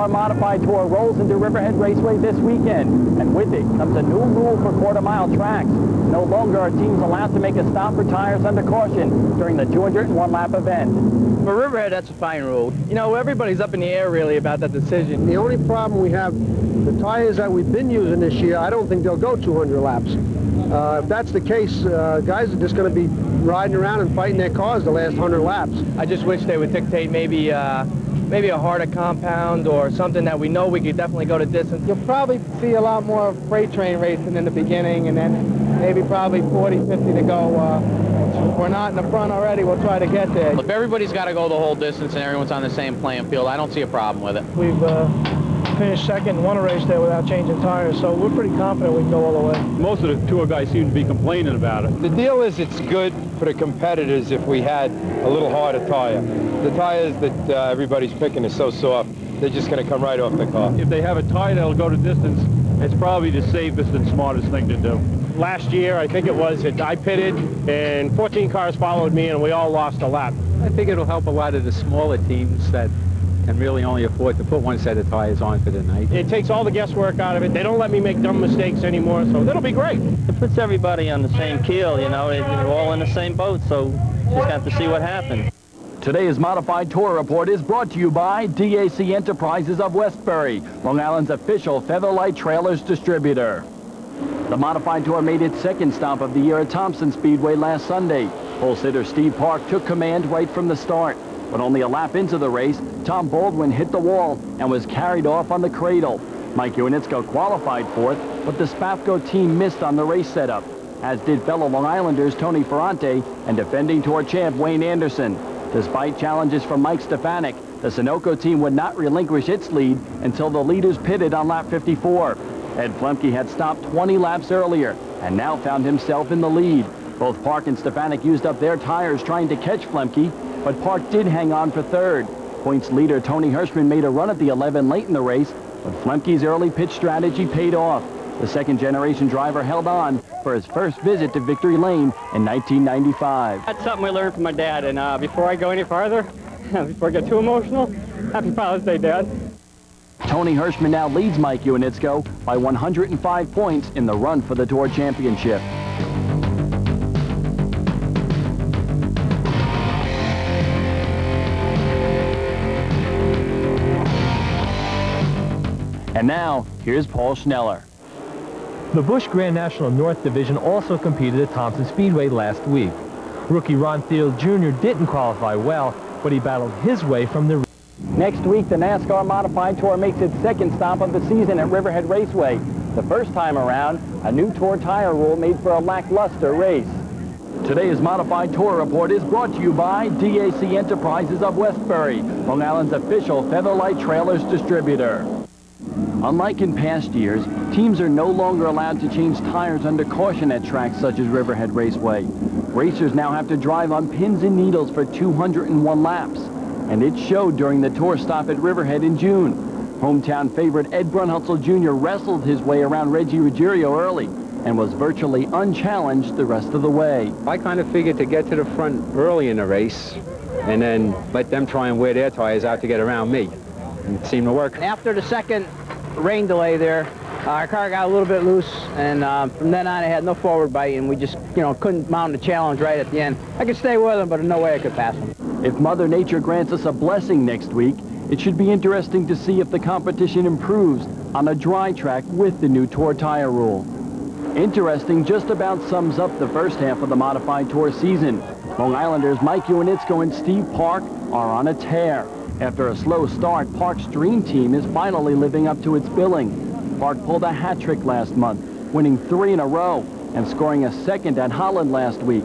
NASCAR Modified Tour rolls into Riverhead Raceway this weekend, and with it comes a new rule for quarter-mile tracks. No longer are teams allowed to make a stop for tires under caution during the 201-lap event. For Riverhead, that's a fine rule. You know, everybody's up in the air, really, about that decision. The only problem we have, the tires that we've been using this year, I don't think they'll go 200 laps. If that's the case, guys are just going to be riding around and fighting their cars the last 100 laps. I just wish they would dictate maybe a harder compound or something that we know we could definitely go to distance. You'll probably see a lot more freight train racing in the beginning, and then maybe probably 40, 50 to go. If we're not in the front already, we'll try to get there. If everybody's got to go the whole distance and everyone's on the same playing field, I don't see a problem with it. We've finished second and won a race there without changing tires, so we're pretty confident we can go all the way. Most of the tour guys seem to be complaining about it. The deal is it's good for the competitors if we had a little harder tire. The tires that everybody's picking are so soft, they're just going to come right off the car. If they have a tire that'll go to distance, it's probably the safest and smartest thing to do. Last year, I think it was, I pitted, and 14 cars followed me, and we all lost a lap. I think it'll help a lot of the smaller teams that can really only afford to put one set of tires on for the night. It takes all the guesswork out of it. They don't let me make dumb mistakes anymore, so that'll be great. It puts everybody on the same keel, you know. We're all in the same boat, so just have to see what happens. Today's Modified Tour Report is brought to you by DAC Enterprises of Westbury, Long Island's official Featherlight Trailers distributor. The Modified Tour made its second stop of the year at Thompson Speedway last Sunday. Pole sitter Steve Park took command right from the start. But only a lap into the race, Tom Baldwin hit the wall and was carried off on the cradle. Mike Iwanitsko qualified fourth, but the Spafco team missed on the race setup, as did fellow Long Islanders Tony Ferrante and defending Tour champ Wayne Anderson. Despite challenges from Mike Stefanik, the Sunoco team would not relinquish its lead until the leaders pitted on lap 54. Ed Flemke had stopped 20 laps earlier and now found himself in the lead. Both Park and Stefanik used up their tires trying to catch Flemke, but Park did hang on for third. Points leader Tony Hirschman made a run at the 11 late in the race, but Flemke's early pitch strategy paid off. The second-generation driver held on for his first visit to Victory Lane in 1995. That's something we learned from my dad, and before I go any farther, before I get too emotional, happy Father's Day, Dad. Tony Hirschman now leads Mike Iwanitsko by 105 points in the run for the Tour Championship. And now, here's Paul Schneller. The Busch Grand National North Division also competed at Thompson Speedway last week. Rookie Ron Field Jr. didn't qualify well, but he battled his way from the... Next week, the NASCAR Modified Tour makes its second stop of the season at Riverhead Raceway. The first time around, a new Tour tire rule made for a lackluster race. Today's Modified Tour Report is brought to you by DAC Enterprises of Westbury, Long Island's official Featherlight Trailers distributor. Unlike in past years, teams are no longer allowed to change tires under caution at tracks such as Riverhead Raceway. Racers now have to drive on pins and needles for 201 laps, and it showed during the Tour stop at Riverhead in June. Hometown favorite Ed Brunhutzel Jr. wrestled his way around Reggie Ruggiero early and was virtually unchallenged the rest of the way. I kind of figured to get to the front early in the race and then let them try and wear their tires out to get around me. And it seemed to work. After the second rain delay there, our car got a little bit loose, and from then on I had no forward bite, and we just, couldn't mount a challenge right at the end. I could stay with him, but no way I could pass him. If Mother Nature grants us a blessing next week, it should be interesting to see if the competition improves on a dry track with the new Tour tire rule. Interesting just about sums up the first half of the Modified Tour season. Long Islanders Mike Iwanitsko and Steve Park are on a tear. After a slow start, Park's dream team is finally living up to its billing. Park pulled a hat trick last month, winning 3 in a row and scoring a second at Holland last week.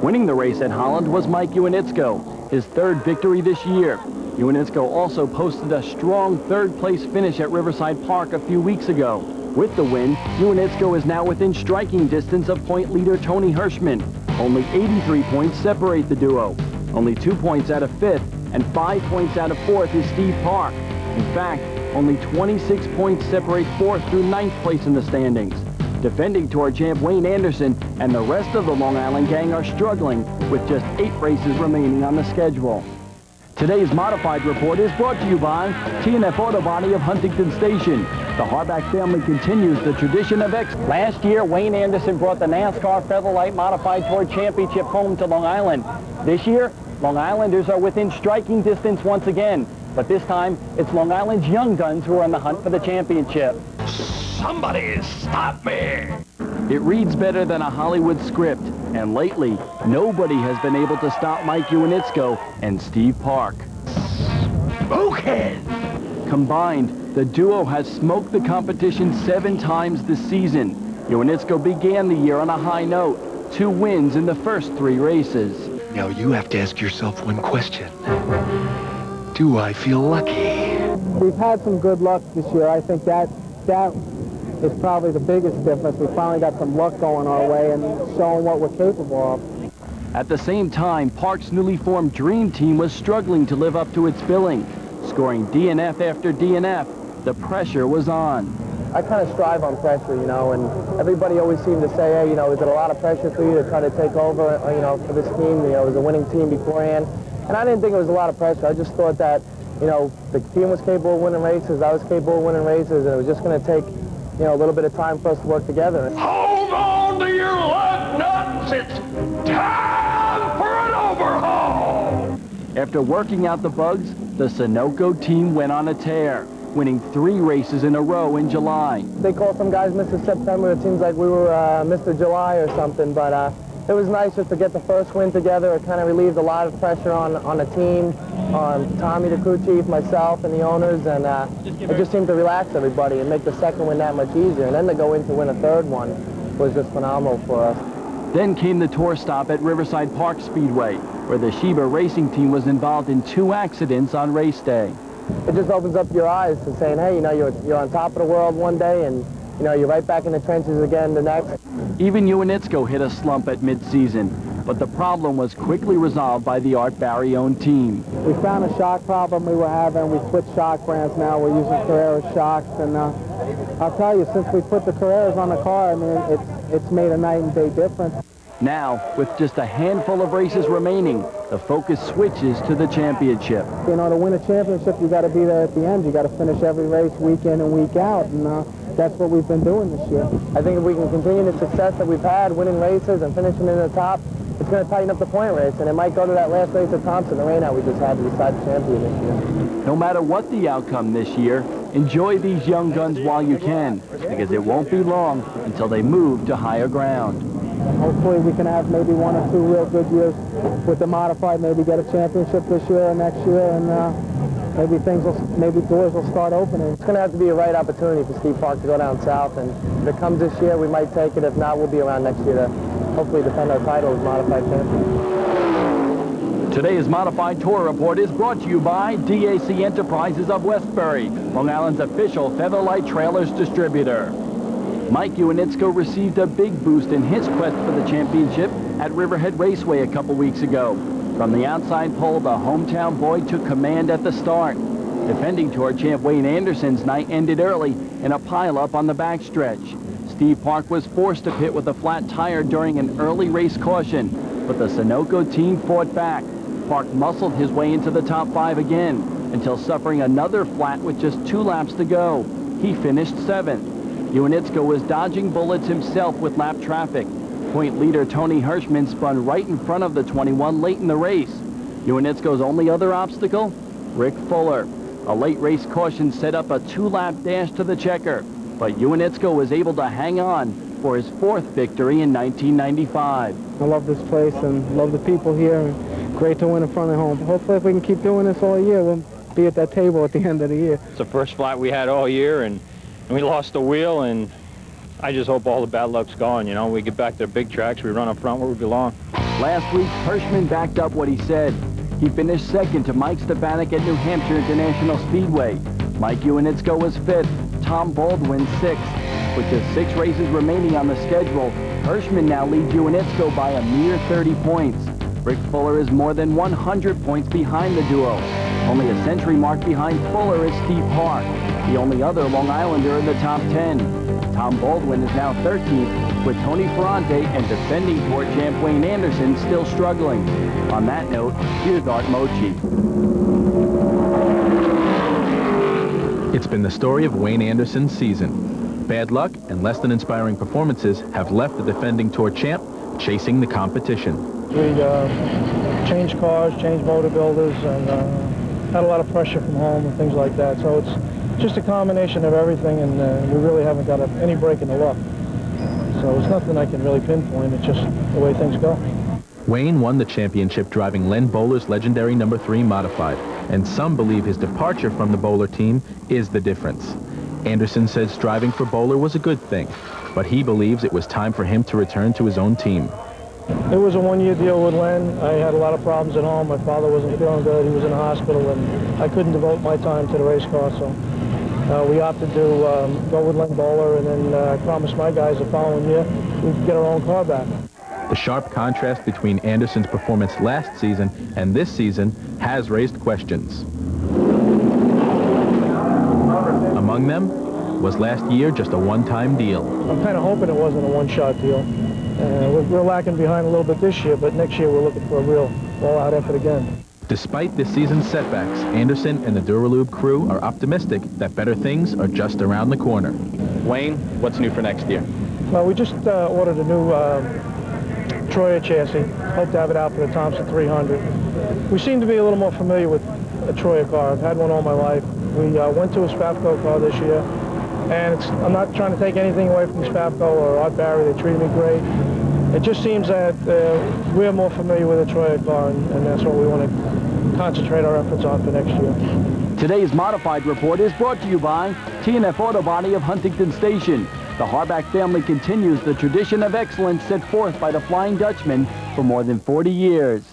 Winning the race at Holland was Mike Iwanitsko, his third victory this year. Iwanitsko also posted a strong third-place finish at Riverside Park a few weeks ago. With the win, Iwanitsko is now within striking distance of point leader Tony Hirschman. Only 83 points separate the duo. Only 2 points out of 5th and 5 points out of 4th is Steve Park. In fact, only 26 points separate 4th through 9th place in the standings. Defending Tour champ Wayne Anderson and the rest of the Long Island gang are struggling with just 8 races remaining on the schedule. Today's Modified Report is brought to you by T&F Auto Body of Huntington Station. The Harback family continues the tradition of excellence. Last year, Wayne Anderson brought the NASCAR Featherlight Modified Tour Championship home to Long Island. This year, Long Islanders are within striking distance once again. But this time, it's Long Island's young guns who are on the hunt for the championship. Somebody stop me! It reads better than a Hollywood script, and lately, nobody has been able to stop Mike Iwanitzko and Steve Park. Okay. Combined, the duo has smoked the competition 7 times this season. Iwanitzko began the year on a high note, 2 wins in the first 3 races. Now you have to ask yourself one question. Do I feel lucky? We've had some good luck this year. I think that is probably the biggest difference. We finally got some luck going our way and showing what we're capable of. At the same time, Park's newly formed Dream Team was struggling to live up to its billing. Scoring DNF after DNF, the pressure was on. I kind of strive on pressure, you know, and everybody always seemed to say, hey, you know, is it a lot of pressure for you to try to take over, you know, for this team? You know, it was a winning team beforehand. And I didn't think it was a lot of pressure. I just thought that, you know, the team was capable of winning races, I was capable of winning races, and it was just going to take, you know, a little bit of time for us to work together. Hold on to your lug nuts! It's time for an overhaul! After working out the bugs, the Sunoco team went on a tear, winning 3 races in a row in July. They call some guys Mr. September. It seems like we were Mr. July or something, but it was nice just to get the first win together. It kind of relieved a lot of pressure on the team, on Tommy, the crew chief, myself, and the owners, and it just seemed to relax everybody and make the second win that much easier. And then to go in to win a third one was just phenomenal for us. Then came the tour stop at Riverside Park Speedway, where the Sheba racing team was involved in 2 accidents on race day. It just opens up your eyes to saying, hey, you know, you're on top of the world one day, and you know, you're right back in the trenches again the next. Even Iwanitzko hit a slump at mid-season, but the problem was quickly resolved by the Art Barry-owned team. We found a shock problem we were having. We switched shock brands now. We're using Carrera shocks, and I'll tell you, since we put the Carreras on the car, I mean, it's made a night and day difference. Now, with just a handful of races remaining, the focus switches to the championship. You know, to win a championship, you got to be there at the end. You got to finish every race week in and week out, and that's what we've been doing this year. I think if we can continue the success that we've had, winning races and finishing in the top, it's going to tighten up the point race, and it might go to that last race at Thompson, the rainout we just had to decide the champion this year. No matter what the outcome this year, enjoy these young guns while you can, because it won't be long until they move to higher ground. Hopefully we can have maybe 1 or 2 real good years with the modified, maybe get a championship this year or next year, and maybe doors will start opening. It's going to have to be a right opportunity for Steve Park to go down south, and if it comes this year, we might take it. If not, we'll be around next year to hopefully defend our title as modified champion. Today's Modified Tour Report is brought to you by DAC Enterprises of Westbury, Long Island's official Featherlight Trailers distributor. Mike Iwanitzko received a big boost in his quest for the championship at Riverhead Raceway a couple weeks ago. From the outside pole, the hometown boy took command at the start. Defending tour champ Wayne Anderson's night ended early in a pileup on the backstretch. Steve Park was forced to pit with a flat tire during an early race caution, but the Sunoco team fought back. Park muscled his way into the top 5 again, until suffering another flat with just 2 laps to go. He finished 7th. Iwanitzko was dodging bullets himself with lap traffic. Point leader Tony Hirschman spun right in front of the 21 late in the race. Iwanitzko's only other obstacle? Rick Fuller. A late race caution set up a 2-lap dash to the checker, but Iwanitzko was able to hang on for his 4th victory in 1995. I love this place and love the people here. Great to win in front of home. Hopefully if we can keep doing this all year, we'll be at that table at the end of the year. It's the first flat we had all year, and we lost the wheel, and I just hope all the bad luck's gone. You know, we get back to the big tracks, we run up front where we belong. Last week, Hirschman backed up what he said. He finished 2nd to Mike Stepanek at New Hampshire International Speedway. Mike Iwanitzko was 5th, Tom Baldwin 6th. With just 6 races remaining on the schedule, Hirschman now leads Iwanitzko by a mere 30 points. Rick Fuller is more than 100 points behind the duo. Only a century mark behind Fuller is Steve Park, the only other Long Islander in the top 10. Tom Baldwin is now 13th, with Tony Ferrante and defending Tour champ Wayne Anderson still struggling. On that note, here's Art Mochi. It's been the story of Wayne Anderson's season. Bad luck and less than inspiring performances have left the defending Tour champ chasing the competition. We changed cars, changed motor builders, and had a lot of pressure from home and things like that. So it's just a combination of everything, and we really haven't got any break in the luck. So it's nothing I can really pinpoint. It's just the way things go. Wayne won the championship driving Len Bowler's legendary number 3 modified, and some believe his departure from the Bowler team is the difference. Anderson says driving for Bowler was a good thing, but he believes it was time for him to return to his own team. It was a one-year deal with Len. I had a lot of problems at home. My father wasn't feeling good. He was in the hospital, and I couldn't devote my time to the race car, so we opted to go with Len Bowler, and then I promised my guys the following year we'd get our own car back. The sharp contrast between Anderson's performance last season and this season has raised questions. Among them was last year just a one-time deal. I'm kind of hoping it wasn't a one-shot deal. We're lacking behind a little bit this year, but next year we're looking for a real all-out effort again. Despite this season's setbacks, Anderson and the Duralube crew are optimistic that better things are just around the corner. Wayne, what's new for next year? Well, we just ordered a new Troyer chassis. Hope to have it out for the Thompson 300. We seem to be a little more familiar with a Troyer car. I've had one all my life. We went to a Spafco car this year, and I'm not trying to take anything away from Spafco or Art Barry. They treated me great. It just seems that we're more familiar with a Troyer car, and that's what we want to concentrate our efforts on for next year. Today's Modified Report is brought to you by T&F Auto Body of Huntington Station. The Harbach family continues the tradition of excellence set forth by the Flying Dutchman for more than 40 years.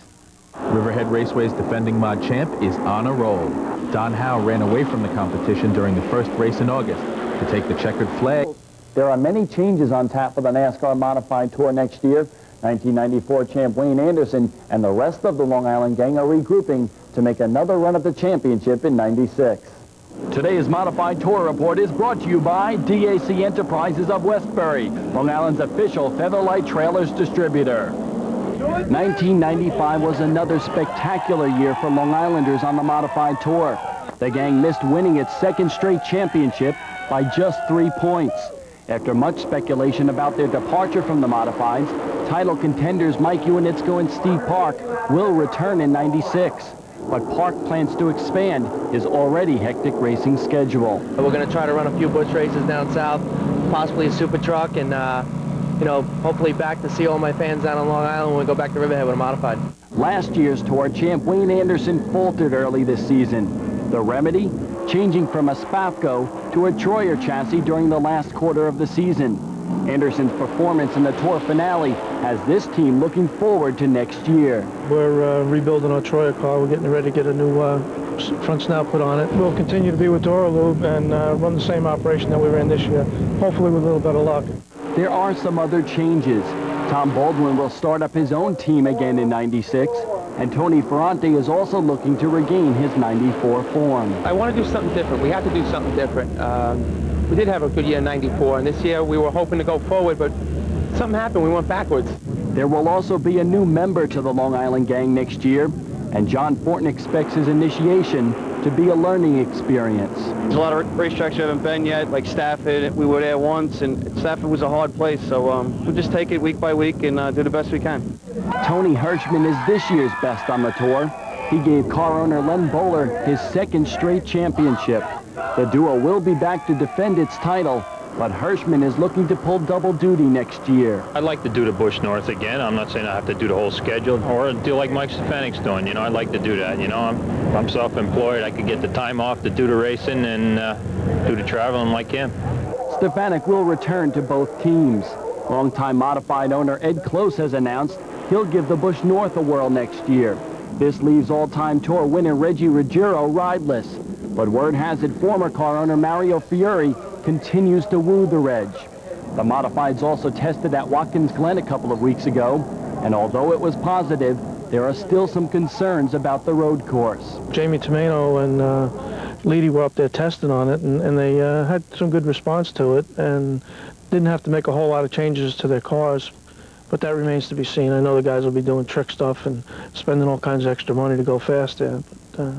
Riverhead Raceway's defending mod champ is on a roll. Don Howe ran away from the competition during the first race in August to take the checkered flag. There are many changes on tap for the NASCAR Modified Tour next year. 1994 champ Wayne Anderson and the rest of the Long Island gang are regrouping to make another run at the championship in '96. Today's Modified Tour Report is brought to you by DAC Enterprises of Westbury, Long Island's official Featherlight Trailers distributor. 1995 was another spectacular year for Long Islanders on the Modified Tour. The gang missed winning its second straight championship by just 3 points. After much speculation about their departure from the Modifieds, title contenders Mike Iwanitzko and Steve Park will return in '96. But Park plans to expand his already hectic racing schedule. We're going to try to run a few bush races down south, possibly a super truck, and hopefully back to see all my fans down on Long Island when we go back to Riverhead with a modified. Last year's Tour champ Wayne Anderson faltered early this season. The remedy? Changing from a Spafco to a Troyer chassis during the last quarter of the season. Anderson's performance in the Tour finale has this team looking forward to next year. We're rebuilding our Troyer car. We're getting ready to get a new front snout put on it. We'll continue to be with Duralube and run the same operation that we ran this year, hopefully with a little better luck. There are some other changes. Tom Baldwin will start up his own team again in '96, and Tony Ferrante is also looking to regain his '94 form. I want to do something different. We have to do something different. We did have a good year in '94, and this year we were hoping to go forward, but something happened. We went backwards. There will also be a new member to the Long Island gang next year, and John Fortin expects his initiation to be a learning experience. There's a lot of racetracks we haven't been yet, like Stafford. We were there once, and Stafford was a hard place, so we'll just take it week by week and do the best we can. Tony Hirschman is this year's best on the tour. He gave car owner Len Bowler his second straight championship. The duo will be back to defend its title, but Hirschman is looking to pull double duty next year. I'd like to do the Busch North again. I'm not saying I have to do the whole schedule or do like Mike Stefanik's doing. I'd like to do that. I'm self-employed. I could get the time off to do the racing and do the traveling like him. Stefanik will return to both teams. Longtime modified owner Ed Close has announced he'll give the Busch North a whirl next year. This leaves all-time Tour winner Reggie Ruggiero rideless. But word has it former car owner Mario Fiori continues to woo the Reg. The modifieds also tested at Watkins Glen a couple of weeks ago, and although it was positive, there are still some concerns about the road course. Jamie Tomeno and Leedy were up there testing on it, and they had some good response to it, and didn't have to make a whole lot of changes to their cars, but that remains to be seen. I know the guys will be doing trick stuff and spending all kinds of extra money to go fast there, but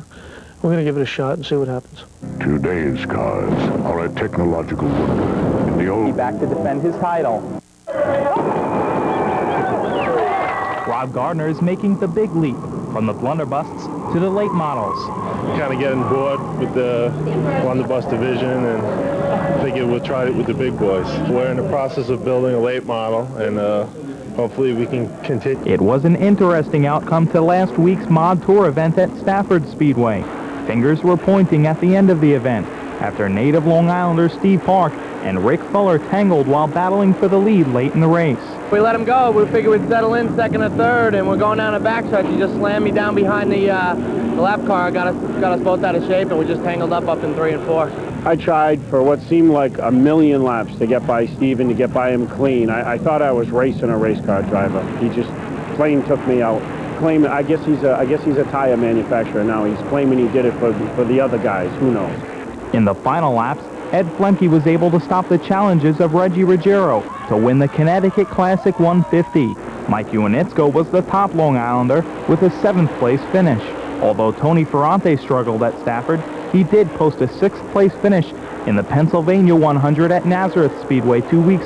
we're going to give it a shot and see what happens. Today's cars are a technological wonder. In the old... Back to defend his title. Rob Gardner is making the big leap from the blunderbusts to the late models. Kind of getting bored with the blunderbuss division and figured we'll try it with the big boys. We're in the process of building a late model, and hopefully we can continue. It was an interesting outcome to last week's Mod Tour event at Stafford Speedway. Fingers were pointing at the end of the event after native Long Islander Steve Park and Rick Fuller tangled while battling for the lead late in the race. We let him go. We figured we'd settle in second or third, and we're going down a backstretch. He just slammed me down behind the lap car, got us both out of shape, and we just tangled up in 3 and 4. I tried for what seemed like a million laps to get by Steven, to get by him clean. I thought I was racing a race car driver. He just plain took me out. Claiming, I guess he's a tire manufacturer now. He's claiming he did it for the other guys. Who knows? In the final laps, Ed Flemke was able to stop the challenges of Reggie Ruggiero to win the Connecticut Classic 150. Mike Iwanitsko was the top Long Islander with a 7th place finish. Although Tony Ferrante struggled at Stafford, he did post a 6th place finish in the Pennsylvania 100 at Nazareth Speedway 2 weeks